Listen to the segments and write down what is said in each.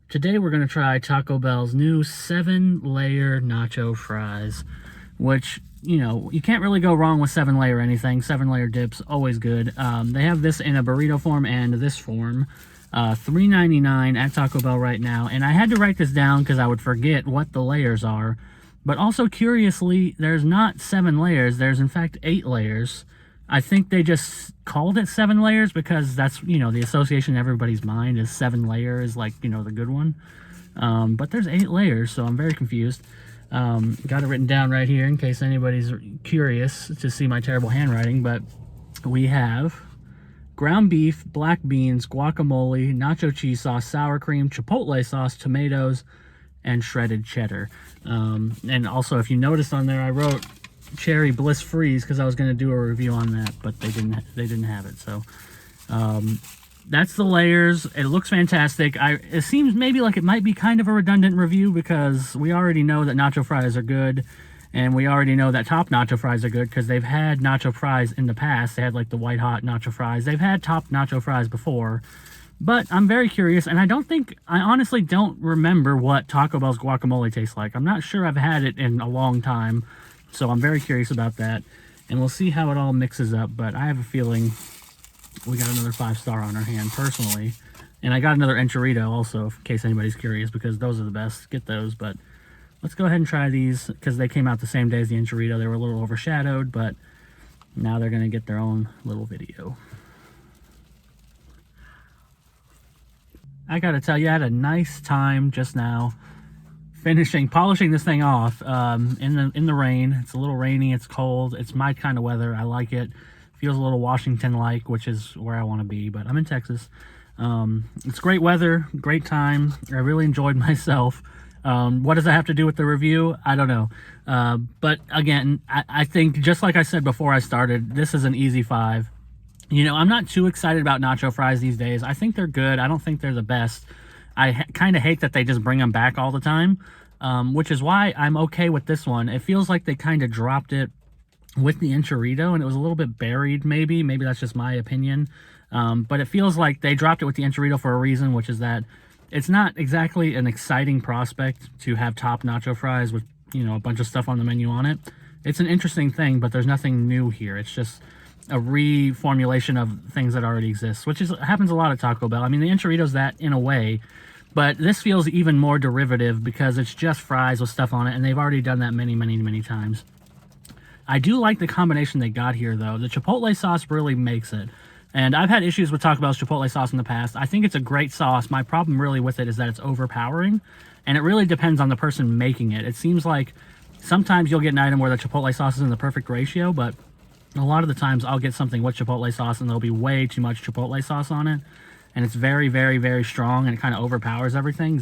Today we're going to try Taco Bell's new 7-layer nacho fries, which, you know, you can't really go wrong with 7-layer anything. 7-layer dips, always good. They have this in a burrito form and this form. $3.99 at Taco Bell right now. And I had to write this down because I would forget what the layers are. But also, curiously, there's not 7 layers. There's, in fact, 8 layers. I think they just called it 7 layers because that's, you know, the association in everybody's mind is 7 layers, like, you know, the good one. But there's 8 layers, so I'm very confused. Got it written down right here in case anybody's curious to see my terrible handwriting. But we have ground beef, black beans, guacamole, nacho cheese sauce, sour cream, chipotle sauce, tomatoes, and shredded cheddar. And also, if you noticed on there, I wrote cherry bliss freeze because I was going to do a review on that, but they didn't have it. So that's the layers. It looks fantastic. It seems maybe like it might be kind of a redundant review because we already know that nacho fries are good, and we already know that top nacho fries are good because they've had nacho fries in the past. They had like the white hot nacho fries. They've had top nacho fries before. But I'm very curious, and I honestly don't remember what Taco Bell's guacamole tastes like. I'm not sure I've had it in a long time, so I'm very curious about that. And we'll see how it all mixes up, but I have a feeling we got another 5-star on our hand, personally. And I got another enchilada also, in case anybody's curious, because those are the best. Get those, but let's go ahead and try these, because they came out the same day as the enchilada. They were a little overshadowed, but now they're going to get their own little video. I gotta tell you, I had a nice time just now polishing this thing off in the rain. It's a little rainy, it's cold, it's my kind of weather. I like it. Feels a little Washington-like, which is where I want to be, but I'm in Texas. It's great weather, great time. I really enjoyed myself. What does that have to do with the review? I don't know. But again, I think, just like I said before I started, this is an easy 5. You know, I'm not too excited about nacho fries these days. I think they're good. I don't think they're the best. I kind of hate that they just bring them back all the time, which is why I'm okay with this one. It feels like they kind of dropped it with the enchilada, and it was a little bit buried, maybe. Maybe that's just my opinion. But it feels like they dropped it with the enchilada for a reason, which is that it's not exactly an exciting prospect to have top nacho fries with, you know, a bunch of stuff on the menu on it. It's an interesting thing, but there's nothing new here. It's just a reformulation of things that already exist, which happens a lot at Taco Bell. I mean, the enchilada's that in a way, but this feels even more derivative because it's just fries with stuff on it, and they've already done that many, many, many times. I do like the combination they got here, though. The Chipotle sauce really makes it. And I've had issues with Taco Bell's Chipotle sauce in the past. I think it's a great sauce. My problem really with it is that it's overpowering, and it really depends on the person making it. It seems like sometimes you'll get an item where the Chipotle sauce is in the perfect ratio, but a lot of the times I'll get something with Chipotle sauce and there'll be way too much Chipotle sauce on it. And it's very, very, very strong, and it kind of overpowers everything.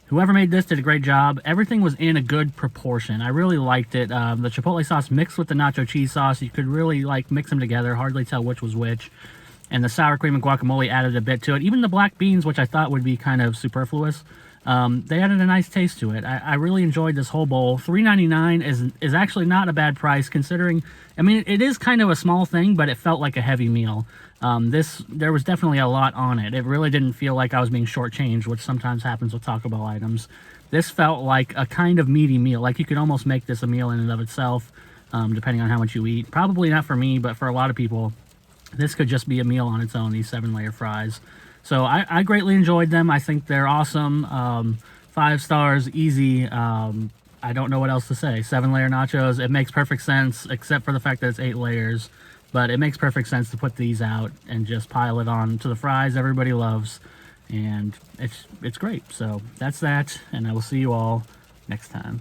Whoever made this did a great job. Everything was in a good proportion. I really liked it. The Chipotle sauce mixed with the nacho cheese sauce, you could really like mix them together, hardly tell which was which. And the sour cream and guacamole added a bit to it. Even the black beans, which I thought would be kind of superfluous, they added a nice taste to it. I really enjoyed this whole bowl. $3.99 is actually not a bad price, considering, I mean, it is kind of a small thing, but it felt like a heavy meal. There was definitely a lot on it. It really didn't feel like I was being shortchanged, which sometimes happens with Taco Bell items. This felt like a kind of meaty meal. Like, you could almost make this a meal in and of itself, depending on how much you eat. Probably not for me, but for a lot of people, this could just be a meal on its own, these 7-layer fries. So I greatly enjoyed them. I think they're awesome. 5 stars, easy. I don't know what else to say. 7-layer nachos, it makes perfect sense, except for the fact that it's 8 layers. But it makes perfect sense to put these out and just pile it on to the fries everybody loves. And it's great. So that's that, and I will see you all next time.